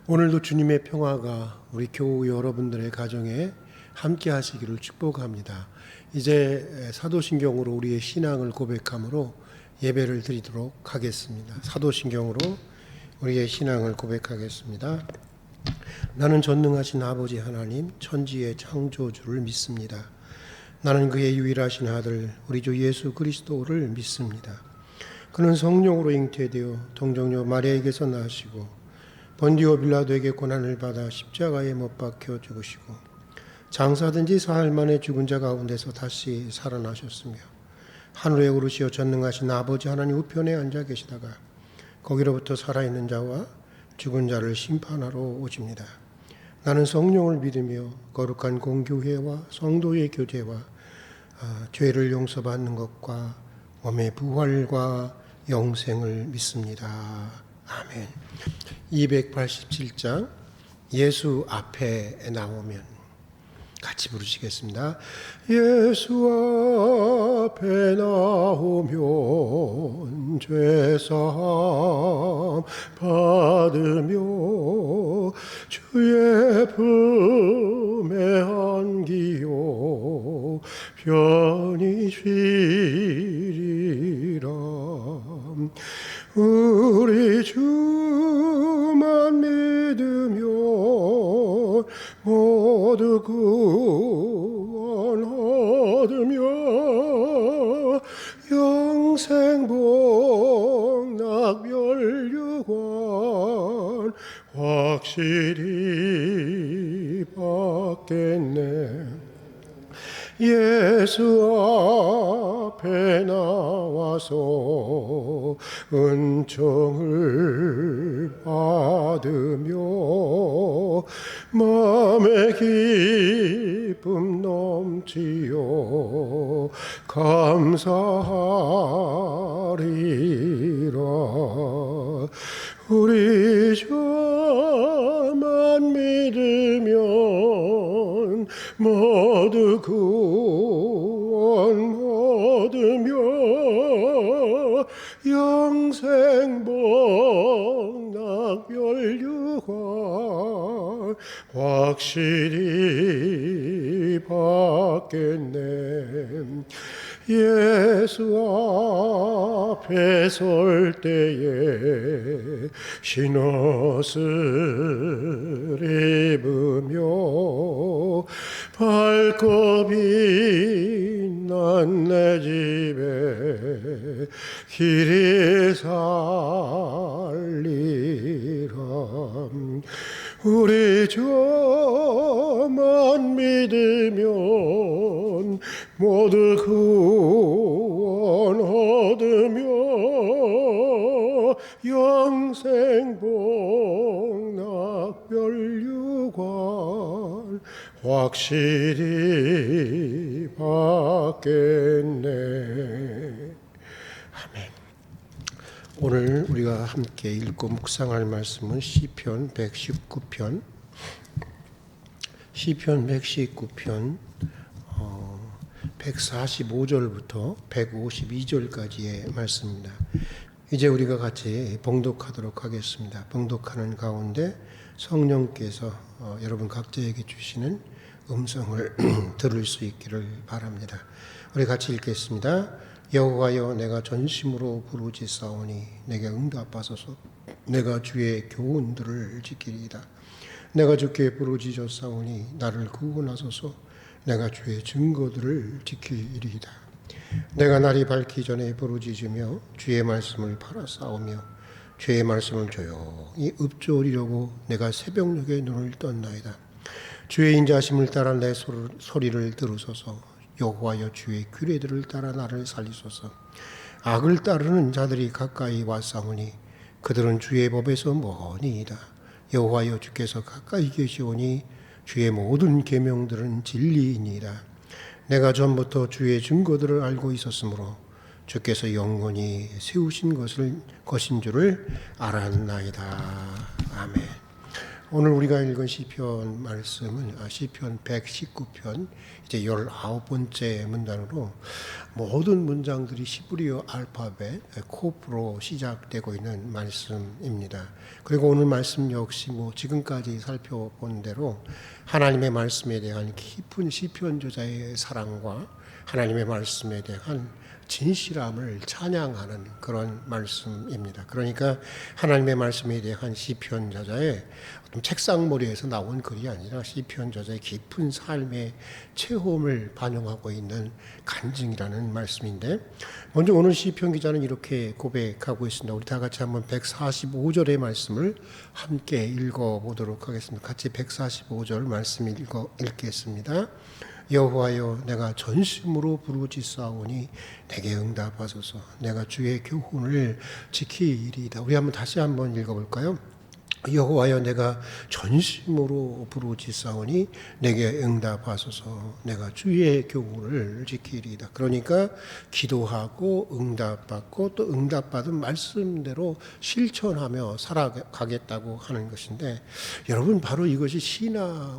오늘도 주님의 평화가 우리 교우 여러분들의 가정에 함께 하시기를 축복합니다. 이제 사도신경으로 우리의 신앙을 고백함으로 예배를 드리도록 하겠습니다. 사도신경으로 우리의 신앙을 고백하겠습니다. 나는 전능하신 아버지 하나님 천지의 창조주를 믿습니다. 나는 그의 유일하신 아들 우리 주 예수 그리스도를 믿습니다. 그는 성령으로 잉태되어 동정녀 마리아에게서 나시고 본디오 빌라도에게 고난을 받아 십자가에 못 박혀 죽으시고 장사된 지 사흘 만에 죽은 자 가운데서 다시 살아나셨으며 하늘에 오르시어 전능하신 아버지 하나님 우편에 앉아 계시다가 거기로부터 살아있는 자와 죽은 자를 심판하러 오십니다. 나는 성령을 믿으며 거룩한 공교회와 성도의 교제와 죄를 용서받는 것과 몸의 부활과 영생을 믿습니다. 아멘. 287장 예수 앞에 나오면 같이 부르시겠습니다. 예수 앞에 나오면 죄사함 받으며 주의 품에 안기요 편히 쉬리라. 우리 주만 믿으면 모두 구원 얻으며 영생 복락 멸류관 확실히 받겠네. 예수 앞에 나와서 은총을 받으며 마음의 기쁨 넘치어 감사하리라. 우리 주만 믿으면 모두 구원 얻으며 영생 복락 멸류관 확실히 받겠네. 예수 앞에 설 때에 흰옷을 입으며 밝고 빛난 내 집에 길이 살리라. 우리 주만 믿으면 모두 구원 얻으며 영생 복락 멸류관 확실히 받겠네. 아멘. 오늘 우리가 함께 읽고 묵상할 말씀은 시편 119편 145절부터 152절까지의 말씀입니다. 이제 우리가 같이 봉독하도록 하겠습니다. 봉독하는 가운데 성령께서 여러분 각자에게 주시는 음성을 들을 수 있기를 바랍니다. 우리 같이 읽겠습니다. 여호와여 내가 전심으로 부르짖사오니 내게 응답하소서. 내가 주의 교훈들을 지키리이다. 내가 주께 부르짖었사오니 나를 구원하소서. 내가 주의 증거들을 지키리이다. 내가 날이 밝기 전에 부르짖으며 주의 말씀을 팔아싸우며 주의 말씀을 조용히 읊조리려고 내가 새벽녘에 눈을 떴나이다. 주의 인자심을 따라 내 소리를 들으소서. 여호와여 주의 규례들을 따라 나를 살리소서. 악을 따르는 자들이 가까이 왔사오니 그들은 주의 법에서 머니이다. 여호와여 주께서 가까이 계시오니 주의 모든 계명들은 진리이니이다. 내가 전부터 주의 증거들을 알고 있었으므로 주께서 영원히 세우신 것인 줄을 알았나이다. 아멘. 오늘 우리가 읽은 시편 말씀은 시편 119편 이제 19번째 문단으로 모든 문장들이 시브리어 알파벳 코프로 시작되고 있는 말씀입니다. 그리고 오늘 말씀 역시 지금까지 살펴본 대로 하나님의 말씀에 대한 깊은 시편 저자의 사랑과 하나님의 말씀에 대한 진실함을 찬양하는 그런 말씀입니다. 그러니까 하나님의 말씀에 대한 시편 저자의 어떤 책상머리에서 나온 글이 아니라 시편 저자의 깊은 삶의 체험을 반영하고 있는 간증이라는 말씀인데, 먼저 오늘 시편 기자는 이렇게 고백하고 있습니다. 우리 다 같이 한번 145절의 말씀을 함께 읽어보도록 하겠습니다. 같이 145절 말씀 읽겠습니다. 여호와여, 내가 전심으로 부르짖사오니 내게 응답하소서. 내가 주의 교훈을 지키리이다. 우리 다시 한번 읽어볼까요? 여호와여, 내가 전심으로 부르짖사오니 내게 응답하소서. 내가 주의 교훈을 지키리이다. 그러니까 기도하고 응답받고 또 응답받은 말씀대로 실천하며 살아가겠다고 하는 것인데, 여러분, 바로 이것이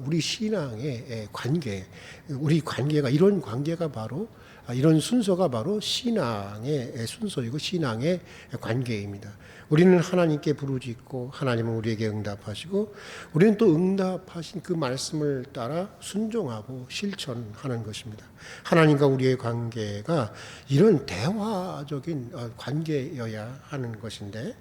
우리 신앙의 관계, 우리 관계가, 이런 관계가 바로, 이런 순서가 바로 신앙의 순서이고 신앙의 관계입니다. 우리는 하나님께 부르짖고 하나님은 우리에게 응답하시고, 우리는 또 응답하신 그 말씀을 따라 순종하고 실천하는 것입니다. 하나님과 우리의 관계가 이런 대화적인 관계여야 하는 것인데,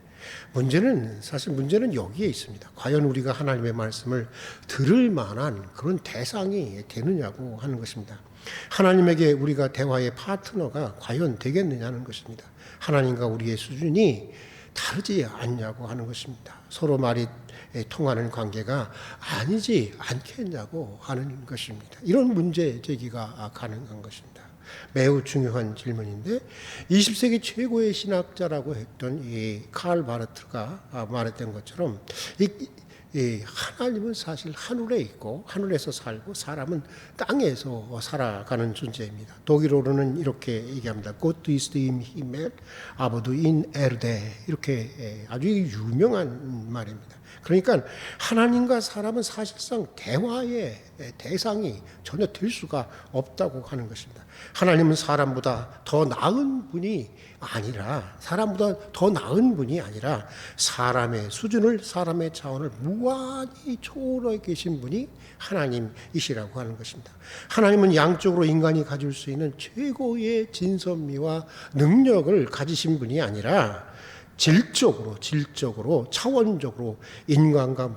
문제는 여기에 있습니다. 과연 우리가 하나님의 말씀을 들을 만한 그런 대상이 되느냐고 하는 것입니다. 하나님에게 우리가 대화의 파트너가 과연 되겠느냐는 것입니다. 하나님과 우리의 수준이 다르지 않냐고 하는 것입니다. 서로 말이 통하는 관계가 아니지 않겠냐고 하는 것입니다. 이런 문제 제기가 가능한 것입니다. 매우 중요한 질문인데, 20세기 최고의 신학자라고 했던 이 칼 바르트가 말했던 것처럼 하나님은 사실 하늘에 있고 하늘에서 살고 사람은 땅에서 살아가는 존재입니다. 독일어로는 이렇게 얘기합니다. Gott ist im Himmel, aber du in Erde. 이렇게 아주 유명한 말입니다. 그러니까 하나님과 사람은 사실상 대화의 대상이 전혀 될 수가 없다고 하는 것입니다. 하나님은 사람보다 더 나은 분이 아니라, 사람의 수준을, 사람의 차원을 무한히 초월해 계신 분이 하나님이시라고 하는 것입니다. 하나님은 양쪽으로 인간이 가질 수 있는 최고의 진선미와 능력을 가지신 분이 아니라 질적으로 차원적으로 인간과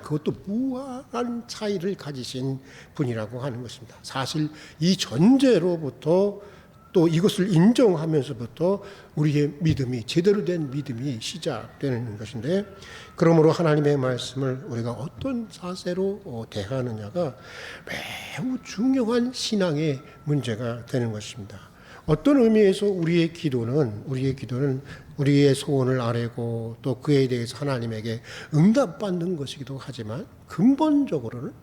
그것도 무한한 차이를 가지신 분이라고 하는 것입니다. 사실 이 전제로부터, 또 이것을 인정하면서부터 우리의 믿음이, 제대로 된 믿음이 시작되는 것인데, 그러므로 하나님의 말씀을 우리가 어떤 자세로 대하느냐가 매우 중요한 신앙의 문제가 되는 것입니다. 어떤 의미에서 우리의 기도는 우리의 소원을 아뢰고 또 그에 대해서 하나님에게 응답받는 것이기도 하지만, 근본적으로는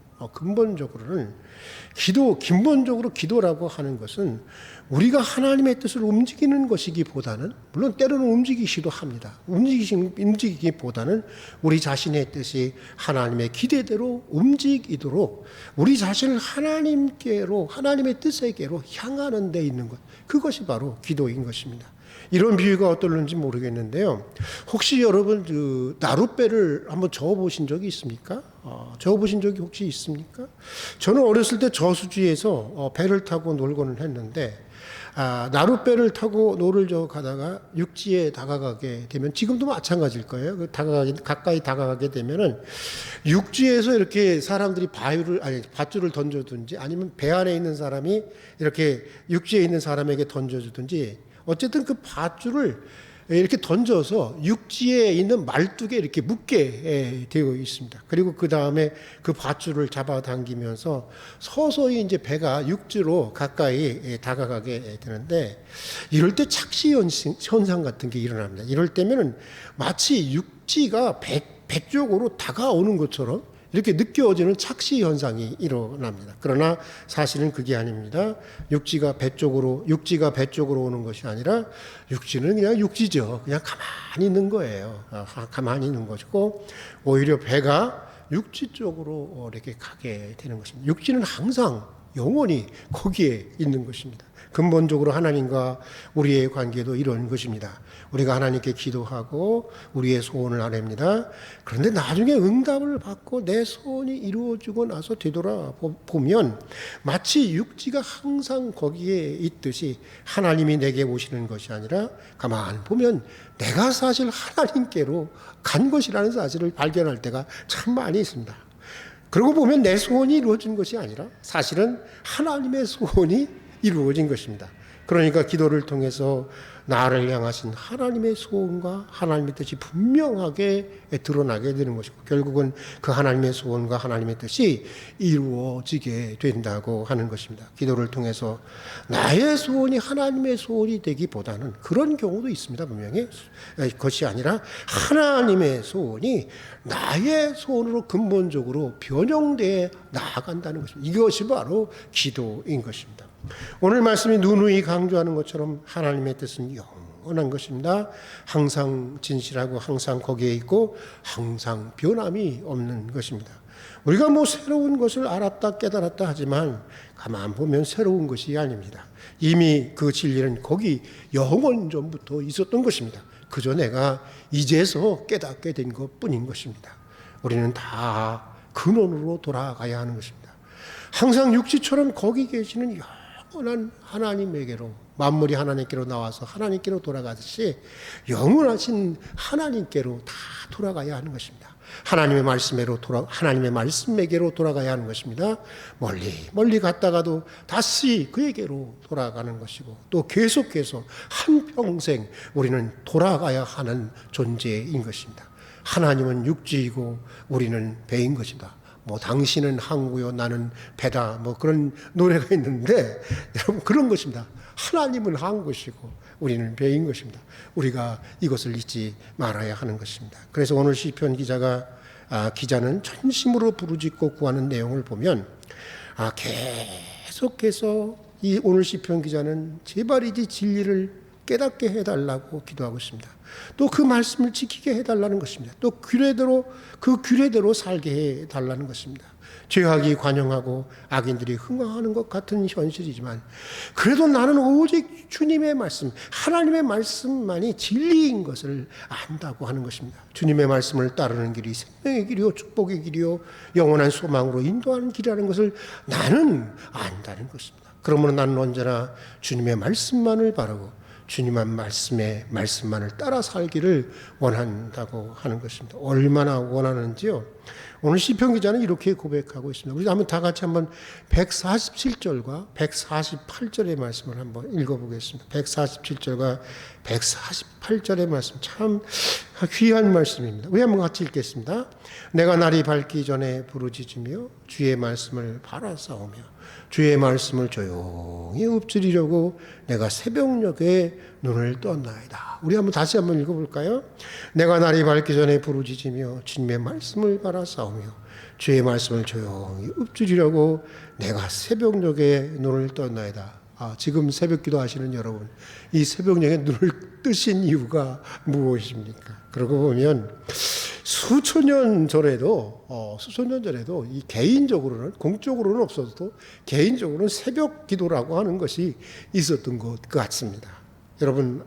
근본적으로 기도라고 하는 것은 우리가 하나님의 뜻을 움직이는 것이기보다는, 물론 때로는 움직이기도 합니다. 움직이기보다는 우리 자신의 뜻이 하나님의 기대대로 움직이도록 우리 자신을 하나님의 뜻에게로 향하는 데 있는 것, 그것이 바로 기도인 것입니다. 이런 비유가 어떨는지 모르겠는데요. 혹시 여러분 나룻배를 한번 저어보신 적이 있습니까? 저어보신 적이 혹시 있습니까? 저는 어렸을 때 저수지에서 배를 타고 놀고는 했는데, 나룻배를 타고 노를 가다가 육지에 다가가게 되면, 지금도 마찬가지일 거예요. 가까이 다가가게 되면은 육지에서 이렇게 사람들이 밧줄을 던져두든지, 아니면 배 안에 있는 사람이 이렇게 육지에 있는 사람에게 던져주든지, 어쨌든 그 밧줄을 이렇게 던져서 육지에 있는 말뚝에 이렇게 묶게 되어 있습니다. 그리고 그 다음에 그 밧줄을 잡아당기면서 서서히 이제 배가 육지로 가까이 다가가게 되는데, 이럴 때 착시 현상 같은 게 일어납니다. 이럴 때면은 마치 육지가 배 쪽으로 다가오는 것처럼 이렇게 느껴지는 착시 현상이 일어납니다. 그러나 사실은 그게 아닙니다. 육지가 배 쪽으로 오는 것이 아니라 육지는 그냥 육지죠. 그냥 가만히 있는 거예요. 가만히 있는 것이고 오히려 배가 육지 쪽으로 이렇게 가게 되는 것입니다. 육지는 항상 영원히 거기에 있는 것입니다. 근본적으로 하나님과 우리의 관계도 이런 것입니다. 우리가 하나님께 기도하고 우리의 소원을 아뢰입니다. 그런데 나중에 응답을 받고 내 소원이 이루어지고 나서 되돌아보면 마치 육지가 항상 거기에 있듯이 하나님이 내게 오시는 것이 아니라 가만 보면 내가 사실 하나님께로 간 것이라는 사실을 발견할 때가 참 많이 있습니다. 그러고 보면 내 소원이 이루어진 것이 아니라 사실은 하나님의 소원이 이루어진 것입니다. 그러니까 기도를 통해서 나를 향하신 하나님의 소원과 하나님의 뜻이 분명하게 드러나게 되는 것이고 결국은 그 하나님의 소원과 하나님의 뜻이 이루어지게 된다고 하는 것입니다. 기도를 통해서 나의 소원이 하나님의 소원이 되기보다는 그런 경우도 있습니다. 분명히 그것이 아니라 하나님의 소원이 나의 소원으로 근본적으로 변형되어 나아간다는 것입니다. 이것이 바로 기도인 것입니다. 오늘 말씀이 누누이 강조하는 것처럼 하나님의 뜻은 영원한 것입니다. 항상 진실하고 항상 거기에 있고 항상 변함이 없는 것입니다. 우리가 새로운 것을 알았다 깨달았다 하지만 가만 보면 새로운 것이 아닙니다. 이미 그 진리는 거기 영원 전부터 있었던 것입니다. 그저 내가 이제서 깨닫게 된 것뿐인 것입니다. 우리는 다 근원으로 돌아가야 하는 것입니다. 항상 육지처럼 거기 계시는 영원한 하나님에게로 만물이 하나님께로 나와서 하나님께로 돌아가듯이 영원하신 하나님께로 다 돌아가야 하는 것입니다. 하나님의 말씀에게로 돌아가야 하는 것입니다. 멀리 갔다가도 다시 그에게로 돌아가는 것이고 또 계속해서 한평생 우리는 돌아가야 하는 존재인 것입니다. 하나님은 육지이고 우리는 배인 것이다. 당신은 항구요 나는 배다 그런 노래가 있는데 여러분 그런 것입니다. 하나님은 항구시고 우리는 배인 것입니다. 우리가 이것을 잊지 말아야 하는 것입니다. 그래서 오늘 시편 기자는 전심으로 부르짖고 구하는 내용을 보면 계속해서 이 오늘 시편 기자는 제발 이제 진리를 깨닫게 해달라고 기도하고 있습니다. 또 그 말씀을 지키게 해달라는 것입니다. 또 그 규례대로 살게 해달라는 것입니다. 죄악이 관영하고 악인들이 흥황하는 것 같은 현실이지만 그래도 나는 오직 주님의 말씀, 하나님의 말씀만이 진리인 것을 안다고 하는 것입니다. 주님의 말씀을 따르는 길이 생명의 길이요 축복의 길이요 영원한 소망으로 인도하는 길이라는 것을 나는 안다는 것입니다. 그러므로 나는 언제나 주님의 말씀만을 바라고 주님의 말씀만을 따라 살기를 원한다고 하는 것입니다. 얼마나 원하는지요. 오늘 시편 기자는 이렇게 고백하고 있습니다. 우리 한번 다 같이 한번 147절과 148절의 말씀을 한번 읽어보겠습니다. 147절과 148절의 말씀 참 귀한 말씀입니다. 우리 한번 같이 읽겠습니다. 내가 날이 밝기 전에 부르짖으며 주의 말씀을 바라싸우며 주의 말씀을 조용히 읊조리려고 내가 새벽녘에 눈을 떴나이다. 우리 다시 한번 읽어볼까요? 내가 날이 밝기 전에 부르짖으며 주님의 말씀을 바라싸우며 주의 말씀을 조용히 읊조리려고 내가 새벽녘에 눈을 떴나이다. 지금 새벽기도 하시는 여러분, 이 새벽녘에 눈을 뜨신 이유가 무엇입니까? 그러고 보면 수천 년 전에도 이 개인적으로는 공적으로는 없어도 개인적으로는 새벽 기도라고 하는 것이 있었던 것 같습니다.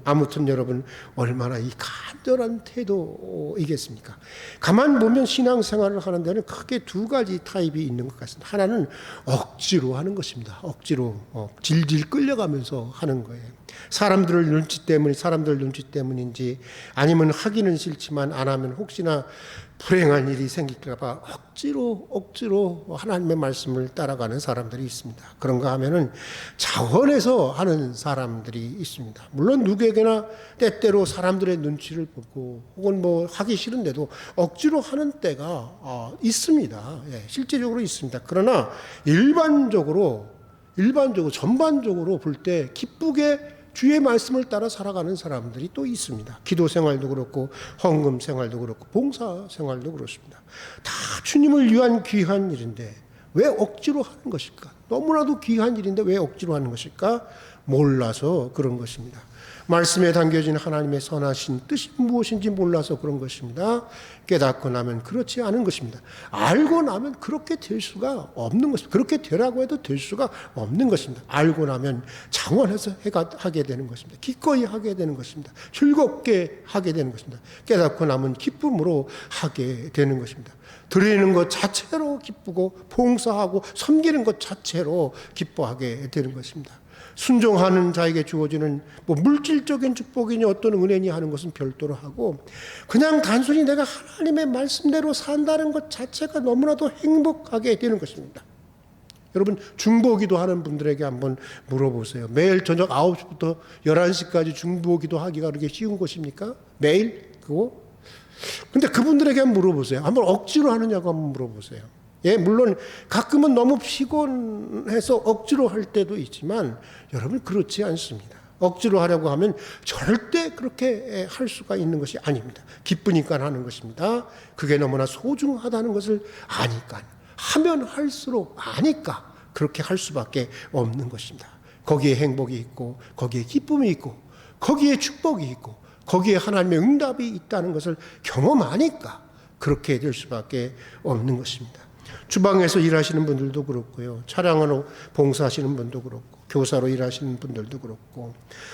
아무튼 여러분 얼마나 이 간절한 태도이겠습니까? 가만 보면 신앙생활을 하는 데는 크게 두 가지 타입이 있는 것 같습니다. 하나는 억지로 하는 것입니다. 억지로 질질 끌려가면서 하는 거예요. 사람들 눈치 때문인지 아니면 하기는 싫지만 안 하면 혹시나 불행한 일이 생길까 봐 억지로 하나님의 말씀을 따라가는 사람들이 있습니다. 그런가 하면은 자원해서 하는 사람들이 있습니다. 물론 누구에게나 때때로 사람들의 눈치를 보고 혹은 하기 싫은데도 억지로 하는 때가 있습니다. 실제적으로 있습니다. 그러나 전반적으로 볼 때 기쁘게 주의 말씀을 따라 살아가는 사람들이 또 있습니다. 기도 생활도 그렇고 헌금 생활도 그렇고 봉사 생활도 그렇습니다. 다 주님을 위한 귀한 일인데 왜 억지로 하는 것일까? 너무나도 귀한 일인데 왜 억지로 하는 것일까? 몰라서 그런 것입니다. 말씀에 담겨진 하나님의 선하신 뜻이 무엇인지 몰라서 그런 것입니다. 깨닫고 나면 그렇지 않은 것입니다. 알고 나면 그렇게 될 수가 없는 것입니다. 그렇게 되라고 해도 될 수가 없는 것입니다. 알고 나면 장원해서 하게 되는 것입니다. 기꺼이 하게 되는 것입니다. 즐겁게 하게 되는 것입니다. 깨닫고 나면 기쁨으로 하게 되는 것입니다. 드리는 것 자체로 기쁘고 봉사하고 섬기는 것 자체로 기뻐하게 되는 것입니다. 순종하는 자에게 주어지는 물질적인 축복이니 어떤 은혜니 하는 것은 별도로 하고 그냥 단순히 내가 하나님의 말씀대로 산다는 것 자체가 너무나도 행복하게 되는 것입니다. 여러분 중보기도 하는 분들에게 한번 물어보세요. 매일 저녁 9시부터 11시까지 중보기도 하기가 그렇게 쉬운 것입니까? 매일? 그거? 근데 그분들에게 한번 물어보세요. 한번 억지로 하느냐고 한번 물어보세요. 예, 물론 가끔은 너무 피곤해서 억지로 할 때도 있지만 여러분 그렇지 않습니다. 억지로 하려고 하면 절대 그렇게 할 수가 있는 것이 아닙니다. 기쁘니까 하는 것입니다. 그게 너무나 소중하다는 것을 아니까, 하면 할수록 아니까 그렇게 할 수밖에 없는 것입니다. 거기에 행복이 있고 거기에 기쁨이 있고 거기에 축복이 있고 거기에 하나님의 응답이 있다는 것을 경험하니까 그렇게 될 수밖에 없는 것입니다. 주방에서 일하시는 분들도 그렇고요. 차량으로 봉사하시는 분도 그렇고 교사로 일하시는 분들도 그렇고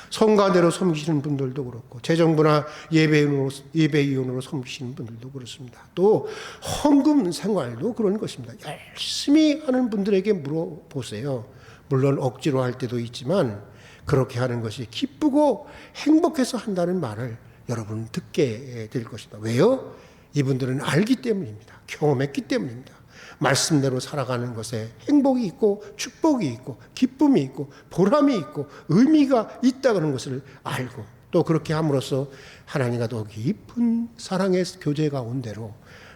성가대로 섬기시는 분들도 그렇고 재정부나 예배위원으로 섬기시는 분들도 그렇습니다. 또 헌금 생활도 그런 것입니다. 열심히 하는 분들에게 물어보세요. 물론 억지로 할 때도 있지만 그렇게 하는 것이 기쁘고 행복해서 한다는 말을 여러분 듣게 될 것입니다. 왜요? 이분들은 알기 때문입니다. 경험했기 때문입니다. 말씀대로 살아가는 것에 행복이 있고 축복이 있고 기쁨이 있고 보람이 있고 의미가 있다는 것을 알고 또 그렇게 함으로써 하나님과 더 깊은 사랑의 교제 가운데로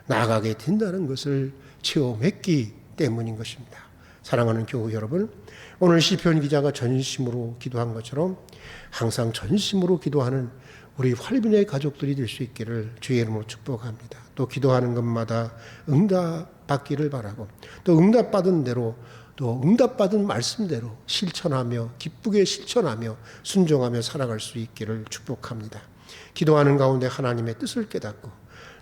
나아가게 된다는 것을 체험했기 때문인 것입니다. 사랑하는 교우 여러분, 오늘 시편 기자가 전심으로 기도한 것처럼 항상 전심으로 기도하는 우리 활빈의 가족들이 될 수 있기를 주의 이름으로 축복합니다. 또 기도하는 것마다 응답받기를 바라고 또 응답받은 대로 또 응답받은 말씀대로 실천하며 기쁘게 실천하며 순종하며 살아갈 수 있기를 축복합니다. 기도하는 가운데 하나님의 뜻을 깨닫고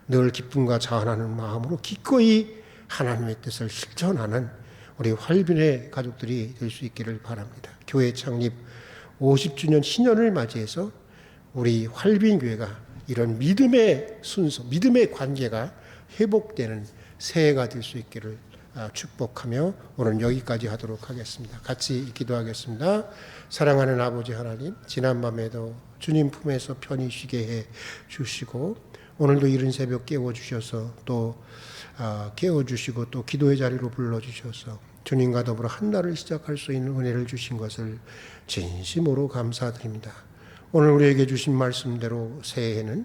늘 기쁨과 자원하는 마음으로 기꺼이 하나님의 뜻을 실천하는 우리 활빈의 가족들이 될 수 있기를 바랍니다. 교회 창립 50주년 신년을 맞이해서 우리 활빈교회가 이런 믿음의 순서, 믿음의 관계가 회복되는 새해가 될 수 있기를 축복하며 오늘 여기까지 하도록 하겠습니다. 같이 기도하겠습니다. 사랑하는 아버지 하나님, 지난밤에도 주님 품에서 편히 쉬게 해 주시고 오늘도 이른 새벽 깨워주셔서 또 깨워주시고 또 기도의 자리로 불러주셔서 주님과 더불어 한 날을 시작할 수 있는 은혜를 주신 것을 진심으로 감사드립니다. 오늘 우리에게 주신 말씀대로 새해에는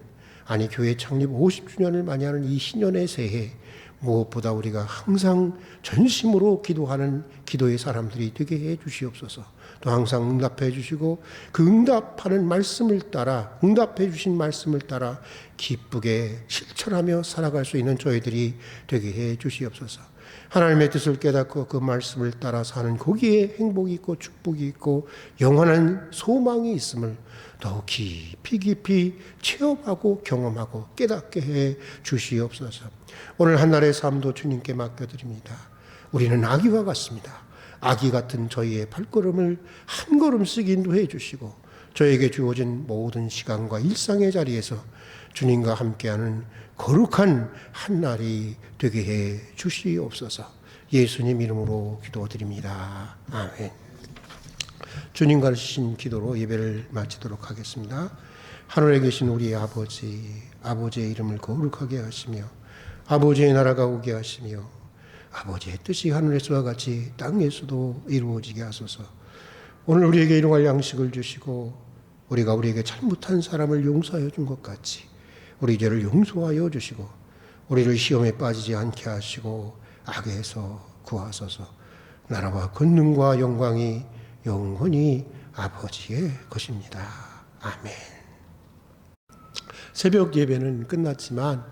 교회 창립 50주년을 맞이하는 이 신년의 새해 무엇보다 우리가 항상 전심으로 기도하는 기도의 사람들이 되게 해 주시옵소서. 또 항상 응답해 주시고 그 응답하는 말씀을 따라 응답해 주신 말씀을 따라 기쁘게 실천하며 살아갈 수 있는 저희들이 되게 해 주시옵소서. 하나님의 뜻을 깨닫고 그 말씀을 따라 사는 거기에 행복이 있고 축복이 있고 영원한 소망이 있음을 더욱 깊이 체험하고 경험하고 깨닫게 해 주시옵소서. 오늘 한날의 삶도 주님께 맡겨드립니다. 우리는 아기와 같습니다. 아기 같은 저희의 발걸음을 한 걸음씩 인도해 주시고 저에게 주어진 모든 시간과 일상의 자리에서 주님과 함께하는 거룩한 한날이 되게 해 주시옵소서. 예수님 이름으로 기도드립니다. 아멘. 주님 가르치신 기도로 예배를 마치도록 하겠습니다. 하늘에 계신 우리 아버지, 아버지의 이름을 거룩하게 하시며 아버지의 나라가 오게 하시며 아버지의 뜻이 하늘에서와 같이 땅에서도 이루어지게 하소서. 오늘 우리에게 일용할 양식을 주시고 우리가 우리에게 잘못한 사람을 용서하여 준 것 같이 우리 죄를 용서하여 주시고 우리를 시험에 빠지지 않게 하시고 악에서 구하소서. 나라와 권능과 영광이 영원히 아버지의 것입니다. 아멘. 새벽 예배는 끝났지만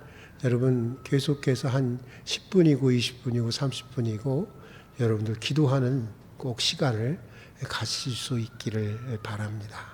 여러분 계속해서 한 10분이고 20분이고 30분이고 여러분들 기도하는 꼭 시간을 가질 수 있기를 바랍니다.